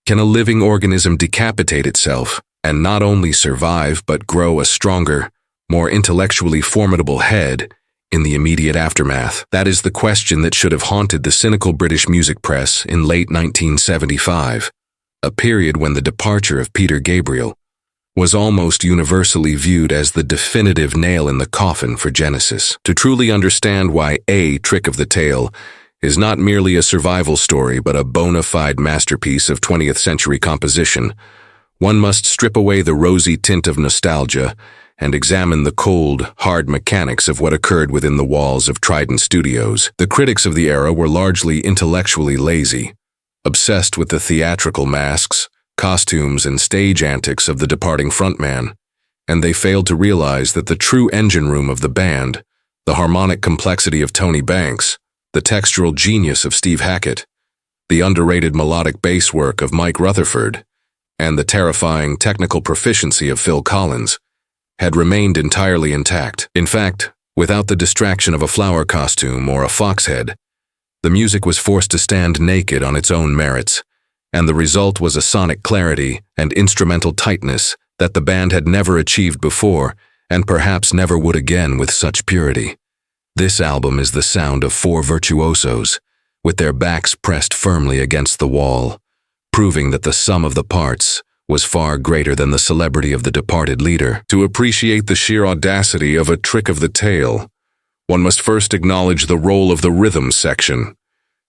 Can a living organism decapitate itself and not only survive but grow a stronger, more intellectually formidable head in the immediate aftermath? That is the question that should have haunted the cynical British music press in late 1975, a period when the departure of Peter Gabriel was almost universally viewed as the definitive nail in the coffin for Genesis. To truly understand why A Trick of the Tail is not merely a survival story but a bona fide masterpiece of 20th century composition, one must strip away the rosy tint of nostalgia and examine the cold, hard mechanics of what occurred within the walls of Trident Studios. The critics of the era were largely intellectually lazy, obsessed with the theatrical masks, costumes, and stage antics of the departing frontman, and they failed to realize that the true engine room of the band, the harmonic complexity of Tony Banks, the textural genius of Steve Hackett, the underrated melodic bass work of Mike Rutherford, and the terrifying technical proficiency of Phil Collins, had remained entirely intact. In fact, without the distraction of a flower costume or a fox head, the music was forced to stand naked on its own merits, and the result was a sonic clarity and instrumental tightness that the band had never achieved before and perhaps never would again with such purity. This album is the sound of four virtuosos, with their backs pressed firmly against the wall, proving that the sum of the parts was far greater than the celebrity of the departed leader. To appreciate the sheer audacity of A Trick of the Tail, one must first acknowledge the role of the rhythm section,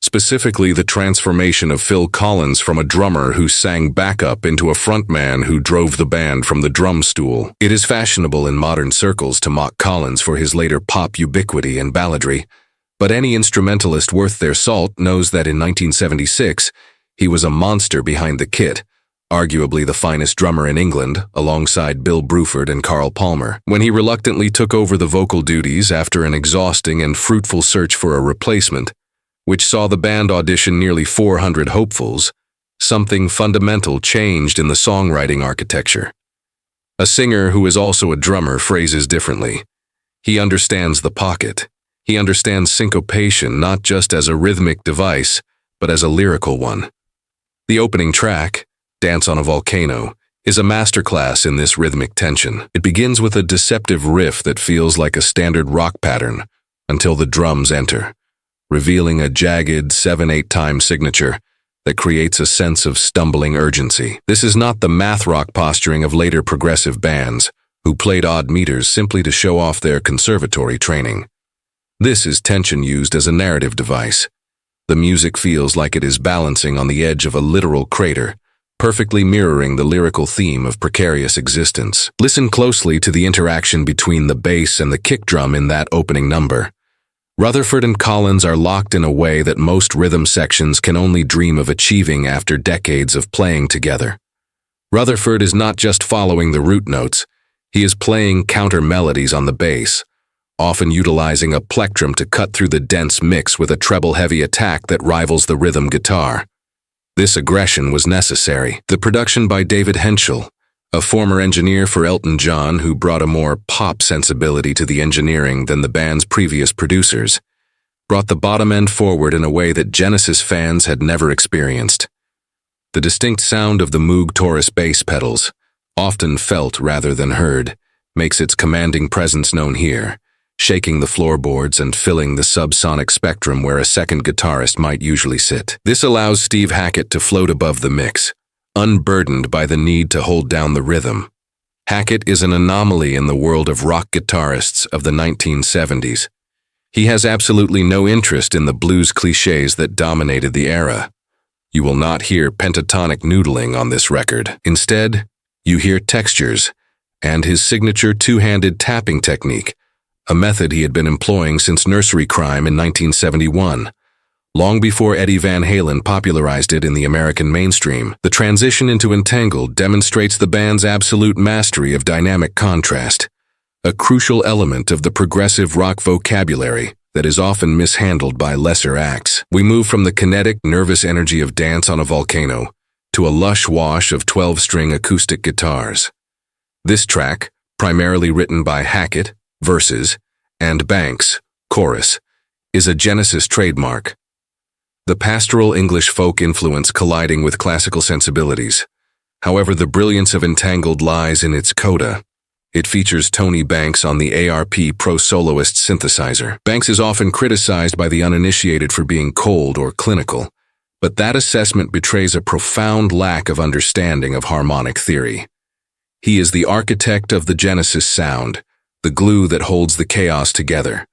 specifically the transformation of Phil Collins from a drummer who sang backup into a frontman who drove the band from the drum stool. It is fashionable in modern circles to mock Collins for his later pop ubiquity and balladry, but any instrumentalist worth their salt knows that in 1976, he was a monster behind the kit, arguably the finest drummer in England, alongside Bill Bruford and Carl Palmer. When he reluctantly took over the vocal duties after an exhausting and fruitful search for a replacement, which saw the band audition nearly 400 hopefuls, something fundamental changed in the songwriting architecture. A singer who is also a drummer phrases differently. He understands the pocket. He understands syncopation not just as a rhythmic device, but as a lyrical one. The opening track, Dance on a Volcano, is a masterclass in this rhythmic tension. It begins with a deceptive riff that feels like a standard rock pattern until the drums enter, revealing a jagged 7/8 time signature that creates a sense of stumbling urgency. This is not the math rock posturing of later progressive bands, who played odd meters simply to show off their conservatory training. This is tension used as a narrative device. The music feels like it is balancing on the edge of a literal crater, perfectly mirroring the lyrical theme of precarious existence. Listen closely to the interaction between the bass and the kick drum in that opening number. Rutherford and Collins are locked in a way that most rhythm sections can only dream of achieving after decades of playing together. Rutherford is not just following the root notes, he is playing counter melodies on the bass, often utilizing a plectrum to cut through the dense mix with a treble-heavy attack that rivals the rhythm guitar. This aggression was necessary. The production by David Henschel, a former engineer for Elton John who brought a more pop sensibility to the engineering than the band's previous producers, brought the bottom end forward in a way that Genesis fans had never experienced. The distinct sound of the Moog Taurus bass pedals, often felt rather than heard, makes its commanding presence known here, shaking the floorboards and filling the subsonic spectrum where a second guitarist might usually sit. This allows Steve Hackett to float above the mix, unburdened by the need to hold down the rhythm. Hackett is an anomaly in the world of rock guitarists of the 1970s. He has absolutely no interest in the blues cliches that dominated the era. You will not hear pentatonic noodling on this record. Instead, you hear textures and his signature two-handed tapping technique, a method he had been employing since Nursery Crime in 1971. Long before Eddie Van Halen popularized it in the American mainstream, the transition into Entangled demonstrates the band's absolute mastery of dynamic contrast, a crucial element of the progressive rock vocabulary that is often mishandled by lesser acts. We move from the kinetic, nervous energy of Dance on a Volcano to a lush wash of 12-string acoustic guitars. This track, primarily written by Hackett, verses, and Banks, chorus, is a Genesis trademark. the pastoral English folk influence colliding with classical sensibilities. However, the brilliance of Entangled lies in its coda. It features Tony Banks on the ARP Pro Soloist synthesizer. Banks is often criticized by the uninitiated for being cold or clinical, but that assessment betrays a profound lack of understanding of harmonic theory. He is the architect of the Genesis sound, the glue that holds the chaos together.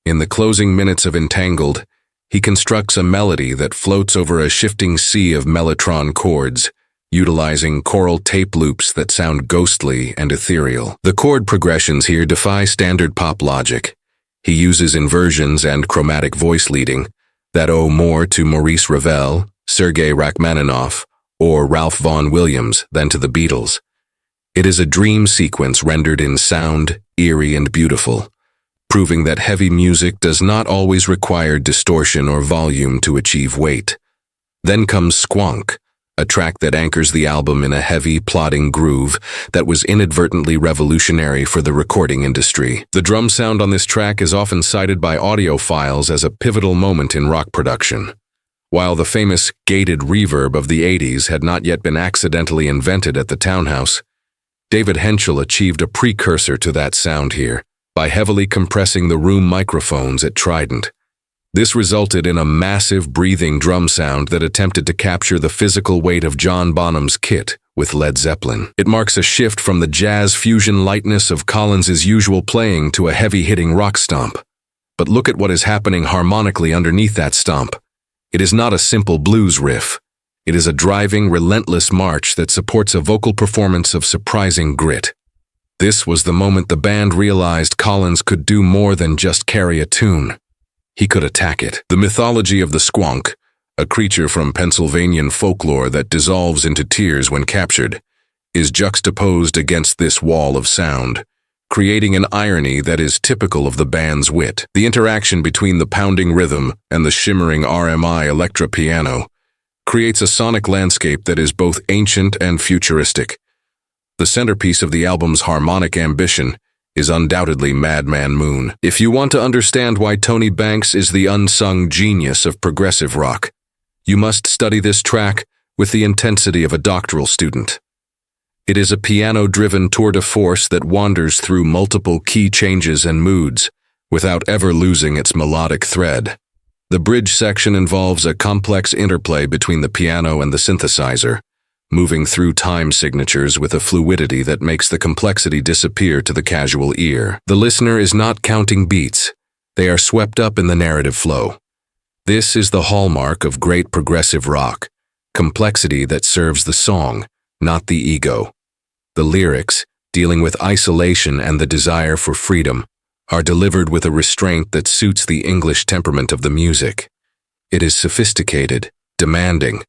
In the closing minutes of Entangled, he constructs a melody that floats over a shifting sea of mellotron chords, utilizing choral tape loops that sound ghostly and ethereal. The chord progressions here defy standard pop logic. He uses inversions and chromatic voice leading that owe more to Maurice Ravel, Sergei Rachmaninoff, or Ralph Vaughan Williams than to the Beatles. It is a dream sequence rendered in sound, eerie and beautiful, proving that heavy music does not always require distortion or volume to achieve weight. Then comes Squonk, a track that anchors the album in a heavy, plodding groove that was inadvertently revolutionary for the recording industry. The drum sound on this track is often cited by audiophiles as a pivotal moment in rock production. While the famous gated reverb of the 80s had not yet been accidentally invented at the Townhouse, David Henschel achieved a precursor to that sound here by heavily compressing the room microphones at Trident. This resulted in a massive breathing drum sound that attempted to capture the physical weight of John Bonham's kit with Led Zeppelin. It marks a shift from the jazz fusion lightness of Collins's usual playing to a heavy-hitting rock stomp. But look at what is happening harmonically underneath that stomp. It is not a simple blues riff. It is a driving, relentless march that supports a vocal performance of surprising grit. This was the moment the band realized Collins could do more than just carry a tune. He could attack it. The mythology of the squonk, a creature from Pennsylvanian folklore that dissolves into tears when captured, is juxtaposed against this wall of sound, creating an irony that is typical of the band's wit. The interaction between the pounding rhythm and the shimmering RMI electro piano creates a sonic landscape that is both ancient and futuristic. The centerpiece of the album's harmonic ambition is undoubtedly Madman Moon. If you want to understand why Tony Banks is the unsung genius of progressive rock, you must study this track with the intensity of a doctoral student. It is a piano-driven tour de force that wanders through multiple key changes and moods without ever losing its melodic thread. The bridge section involves a complex interplay between the piano and the synthesizer, moving through time signatures with a fluidity that makes the complexity disappear to the casual ear. The listener is not counting beats. They are swept up in the narrative flow. This is the hallmark of great progressive rock, complexity that serves the song, not the ego. The lyrics, dealing with isolation and the desire for freedom, are delivered with a restraint that suits the English temperament of the music. It is sophisticated, demanding,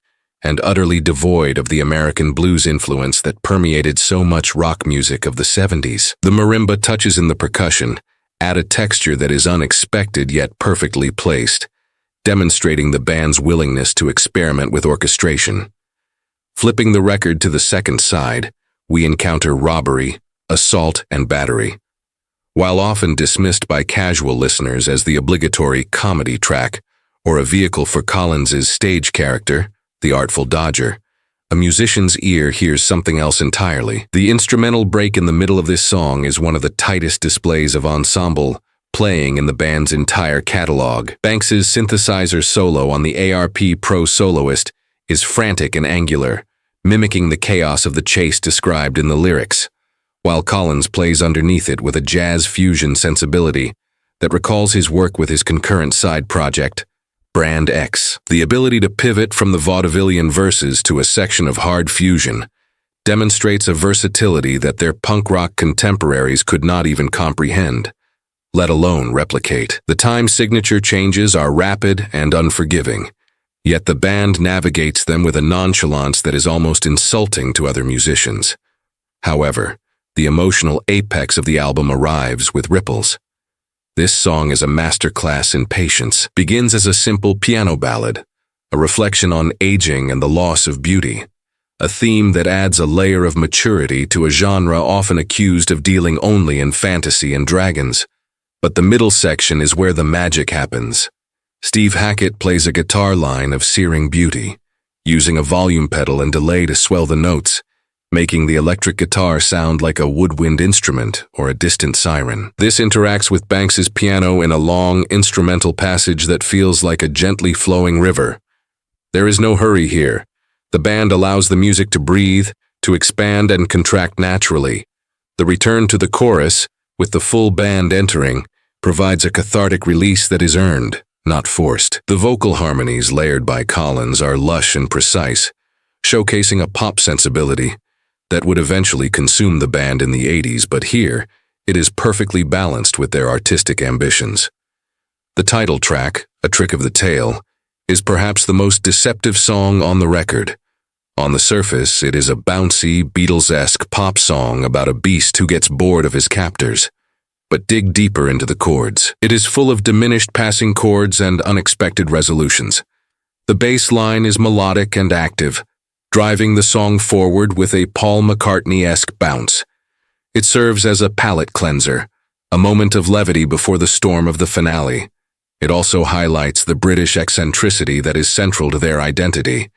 and utterly devoid of the American blues influence that permeated so much rock music of the 70s. The marimba touches in the percussion add a texture that is unexpected yet perfectly placed, demonstrating the band's willingness to experiment with orchestration. Flipping the record to the second side, we encounter robbery, assault, and battery. While often dismissed by casual listeners as the obligatory comedy track or a vehicle for Collins's stage character, the Artful Dodger, a musician's ear hears something else entirely. The instrumental break in the middle of this song is one of the tightest displays of ensemble playing in the band's entire catalog. Banks's synthesizer solo on the ARP Pro Soloist is frantic and angular, mimicking the chaos of the chase described in the lyrics, while Collins plays underneath it with a jazz fusion sensibility that recalls his work with his concurrent side project, Brand X. The ability to pivot from the vaudevillian verses to a section of hard fusion demonstrates a versatility that their punk rock contemporaries could not even comprehend, let alone replicate. The time signature changes are rapid and unforgiving, yet the band navigates them with a nonchalance that is almost insulting to other musicians. However, the emotional apex of the album arrives with Ripples. This song is a masterclass in patience. Begins as a simple piano ballad, a reflection on aging and the loss of beauty, a theme that adds a layer of maturity to a genre often accused of dealing only in fantasy and dragons. But the middle section is where the magic happens. Steve Hackett plays a guitar line of searing beauty, using a volume pedal and delay to swell the notes, making the electric guitar sound like a woodwind instrument or a distant siren. This interacts with Banks's piano in a long, instrumental passage that feels like a gently flowing river. There is no hurry here. The band allows the music to breathe, to expand and contract naturally. The return to the chorus, with the full band entering, provides a cathartic release that is earned, not forced. The vocal harmonies layered by Collins are lush and precise, showcasing a pop sensibility that would eventually consume the band in the 80s, but here, it is perfectly balanced with their artistic ambitions. The title track, A Trick of the Tail, is perhaps the most deceptive song on the record. On the surface, it is a bouncy, Beatles-esque pop song about a beast who gets bored of his captors. But dig deeper into the chords. It is full of diminished passing chords and unexpected resolutions. The bass line is melodic and active, driving the song forward with a Paul McCartney-esque bounce. It serves as a palate cleanser, a moment of levity before the storm of the finale. It also highlights the British eccentricity that is central to their identity.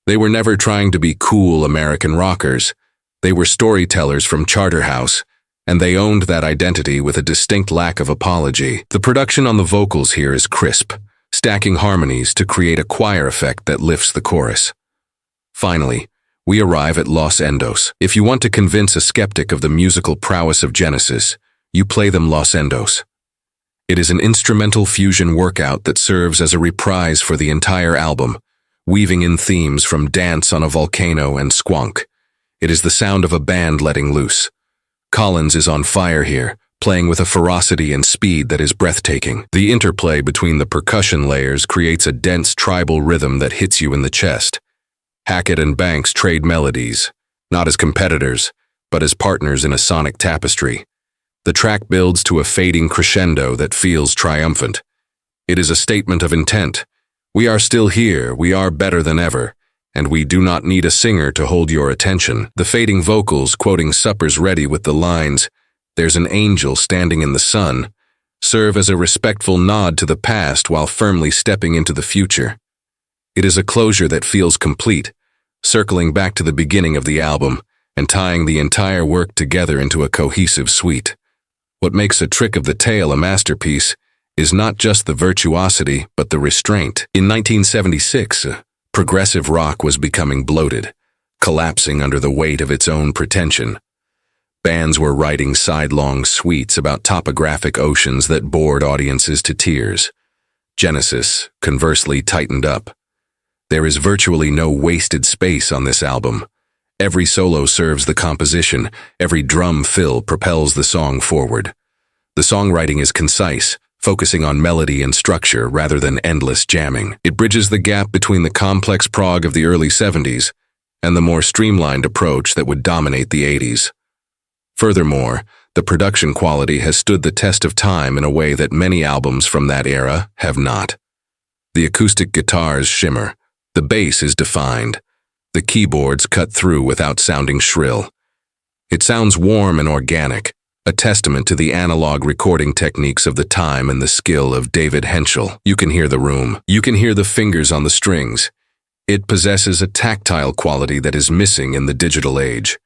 They were never trying to be cool American rockers. They were storytellers from Charterhouse, and they owned that identity with a distinct lack of apology. The production on the vocals here is crisp, stacking harmonies to create a choir effect that lifts the chorus. Finally, we arrive at Los Endos. If you want to convince a skeptic of the musical prowess of Genesis, you play them Los Endos. It is an instrumental fusion workout that serves as a reprise for the entire album, weaving in themes from Dance on a Volcano and Squonk. It is the sound of a band letting loose. Collins is on fire here, playing with a ferocity and speed that is breathtaking. The interplay between the percussion layers creates a dense tribal rhythm that hits you in the chest. Hackett and Banks trade melodies, not as competitors, but as partners in a sonic tapestry. The track builds to a fading crescendo that feels triumphant. It is a statement of intent. We are still here, we are better than ever, and we do not need a singer to hold your attention. The fading vocals, quoting Supper's Ready with the lines, "There's an angel standing in the sun," serve as a respectful nod to the past while firmly stepping into the future. It is a closure that feels complete, circling back to the beginning of the album and tying the entire work together into a cohesive suite. What makes A Trick of the Tail a masterpiece is not just the virtuosity, but the restraint. In 1976, progressive rock was becoming bloated, collapsing under the weight of its own pretension. Bands were writing sidelong suites about topographic oceans that bored audiences to tears. Genesis, conversely, tightened up. There is virtually no wasted space on this album. Every solo serves the composition, every drum fill propels the song forward. The songwriting is concise, focusing on melody and structure rather than endless jamming. It bridges the gap between the complex prog of the early 70s and the more streamlined approach that would dominate the 80s. Furthermore, the production quality has stood the test of time in a way that many albums from that era have not. The acoustic guitars shimmer, the bass is defined, the keyboards cut through without sounding shrill. It sounds warm and organic, a testament to the analog recording techniques of the time and the skill of David Henschel. You can hear the room. You can hear the fingers on the strings. It possesses a tactile quality that is missing in the digital age.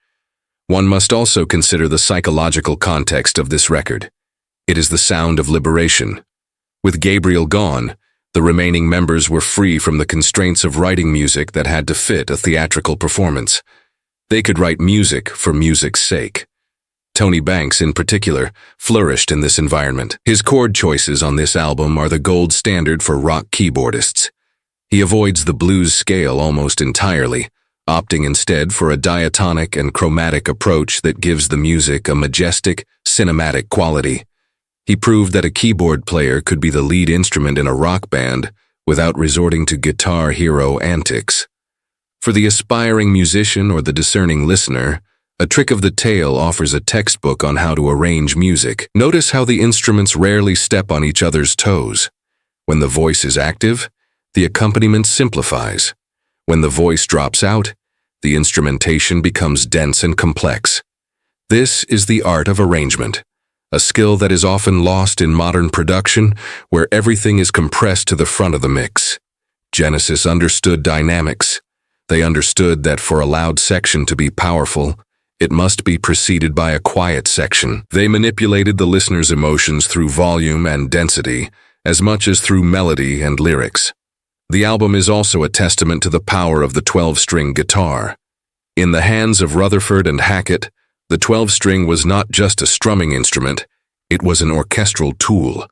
One must also consider the psychological context of this record. It is the sound of liberation. With Gabriel gone, the remaining members were free from the constraints of writing music that had to fit a theatrical performance. They could write music for music's sake. Tony Banks, in particular, flourished in this environment. His chord choices on this album are the gold standard for rock keyboardists. He avoids the blues scale almost entirely, opting instead for a diatonic and chromatic approach that gives the music a majestic, cinematic quality. He proved that a keyboard player could be the lead instrument in a rock band without resorting to guitar hero antics. For the aspiring musician or the discerning listener, A Trick of the Tail offers a textbook on how to arrange music. Notice how the instruments rarely step on each other's toes. When the voice is active, the accompaniment simplifies. When the voice drops out, the instrumentation becomes dense and complex. This is the art of arrangement, a skill that is often lost in modern production, where everything is compressed to the front of the mix. Genesis understood dynamics. They understood that for a loud section to be powerful, it must be preceded by a quiet section. They manipulated the listener's emotions through volume and density, as much as through melody and lyrics. The album is also a testament to the power of the 12-string guitar. In the hands of Rutherford and Hackett, the 12-string was not just a strumming instrument, it was an orchestral tool.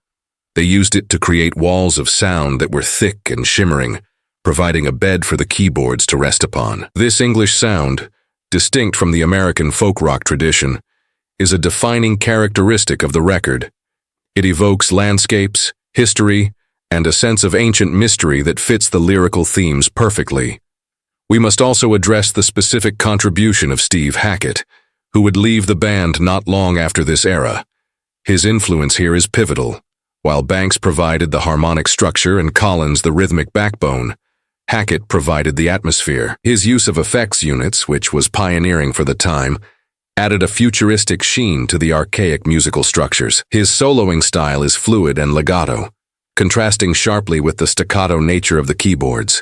They used it to create walls of sound that were thick and shimmering, providing a bed for the keyboards to rest upon. This English sound, distinct from the American folk rock tradition, is a defining characteristic of the record. It evokes landscapes, history, and a sense of ancient mystery that fits the lyrical themes perfectly. We must also address the specific contribution of Steve Hackett, who would leave the band not long after this era. His influence here is pivotal. While Banks provided the harmonic structure and Collins the rhythmic backbone, Hackett provided the atmosphere. His use of effects units, which was pioneering for the time, added a futuristic sheen to the archaic musical structures. His soloing style is fluid and legato, contrasting sharply with the staccato nature of the keyboards.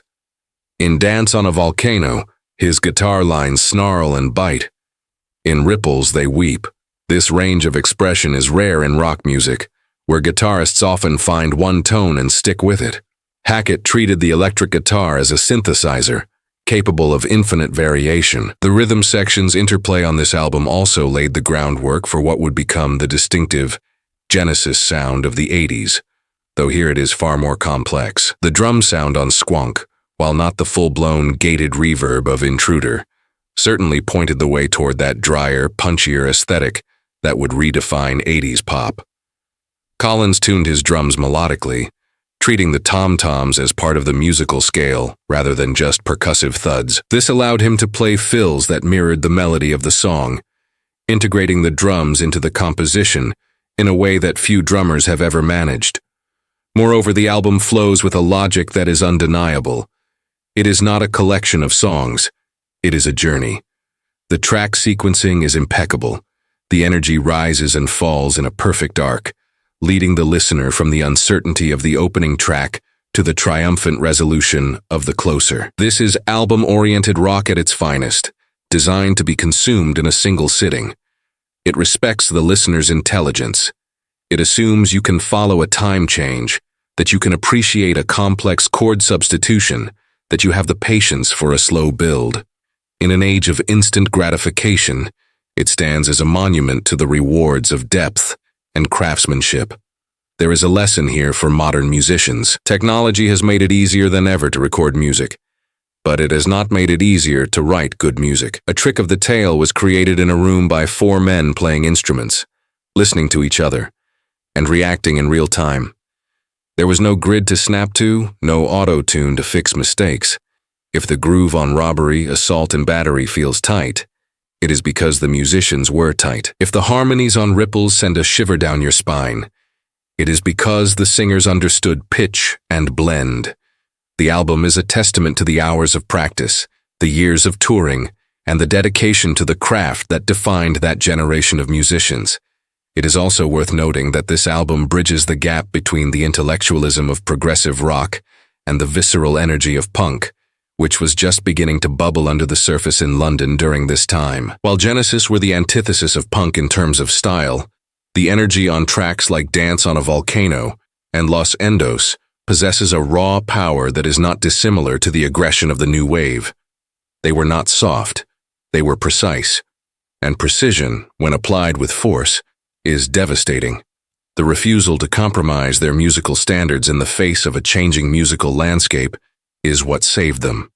In Dance on a Volcano, his guitar lines snarl and bite. In Ripples, they weep. This range of expression is rare in rock music, where guitarists often find one tone and stick with it. Hackett treated the electric guitar as a synthesizer, capable of infinite variation. The rhythm section's interplay on this album also laid the groundwork for what would become the distinctive Genesis sound of the 80s, though here it is far more complex. The drum sound on Squonk, while not the full-blown gated reverb of Intruder, certainly pointed the way toward that drier, punchier aesthetic that would redefine 80s pop. Collins tuned his drums melodically, treating the tom-toms as part of the musical scale rather than just percussive thuds. This allowed him to play fills that mirrored the melody of the song, integrating the drums into the composition in a way that few drummers have ever managed. Moreover, the album flows with a logic that is undeniable. It is not a collection of songs, it is a journey. The track sequencing is impeccable. The energy rises and falls in a perfect arc, leading the listener from the uncertainty of the opening track to the triumphant resolution of the closer. This is album-oriented rock at its finest, designed to be consumed in a single sitting. It respects the listener's intelligence. It assumes you can follow a time change, that you can appreciate a complex chord substitution, that you have the patience for a slow build. In an age of instant gratification, it stands as a monument to the rewards of depth and craftsmanship. There is a lesson here for modern musicians. Technology has made it easier than ever to record music, but it has not made it easier to write good music. A Trick of the Tail was created in a room by 4 men playing instruments, listening to each other, and reacting in real time. There was no grid to snap to, no auto-tune to fix mistakes. If the groove on Robbery, Assault and Battery feels tight, it is because the musicians were tight. If the harmonies on Ripples send a shiver down your spine, it is because the singers understood pitch and blend. The album is a testament to the hours of practice, the years of touring, and the dedication to the craft that defined that generation of musicians. It is also worth noting that this album bridges the gap between the intellectualism of progressive rock and the visceral energy of punk, which was just beginning to bubble under the surface in London during this time. While Genesis were the antithesis of punk in terms of style, the energy on tracks like Dance on a Volcano and Los Endos possesses a raw power that is not dissimilar to the aggression of the new wave. They were not soft, they were precise, and precision, when applied with force, is devastating. The refusal to compromise their musical standards in the face of a changing musical landscape is what saved them.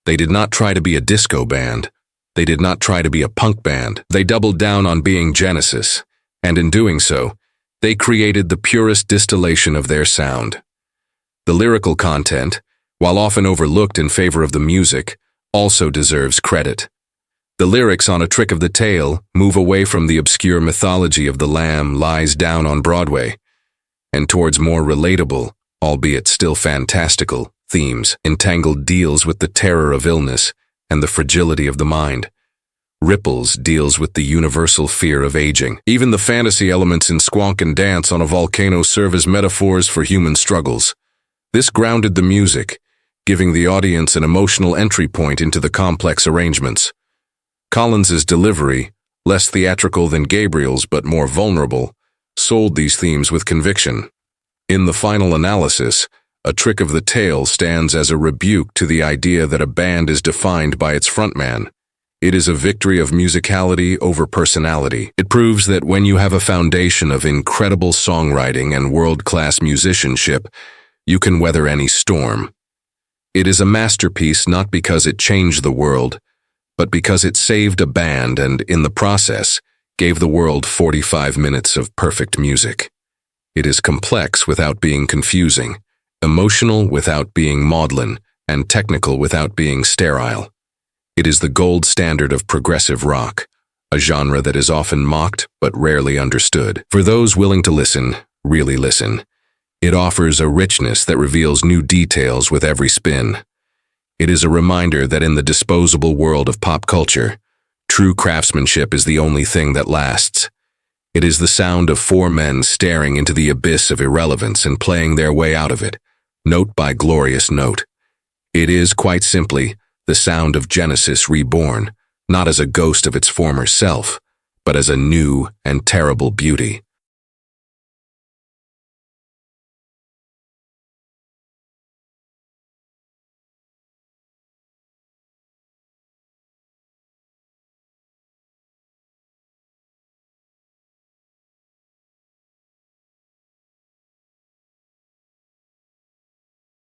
They did not try to be a disco band. They did not try to be a punk band. They doubled down on being Genesis, and in doing so, they created the purest distillation of their sound. The lyrical content, while often overlooked in favor of the music, also deserves credit. The lyrics on A Trick of the Tail move away from the obscure mythology of the lamb lies down on Broadway, and towards more relatable, albeit still fantastical, themes. Entangled deals with the terror of illness and the fragility of the mind. Ripples deals with the universal fear of aging. Even the fantasy elements in Squonk and Dance on a Volcano serve as metaphors for human struggles. This grounded the music, giving the audience an emotional entry point into the complex arrangements. Collins's delivery, less theatrical than Gabriel's but more vulnerable, sold these themes with conviction. In the final analysis, A Trick of the Tail stands as a rebuke to the idea that a band is defined by its frontman. It is a victory of musicality over personality. It proves that when you have a foundation of incredible songwriting and world-class musicianship, you can weather any storm. It is a masterpiece not because it changed the world, but because it saved a band and, in the process, gave the world 45 minutes of perfect music. It is complex without being confusing, emotional without being maudlin, and technical without being sterile. It is the gold standard of progressive rock, a genre that is often mocked but rarely understood. For those willing to listen, really listen, it offers a richness that reveals new details with every spin. It is a reminder that in the disposable world of pop culture, true craftsmanship is the only thing that lasts. It is the sound of four men staring into the abyss of irrelevance and playing their way out of it, note by glorious note. It is, quite simply, the sound of Genesis reborn, not as a ghost of its former self, but as a new and terrible beauty.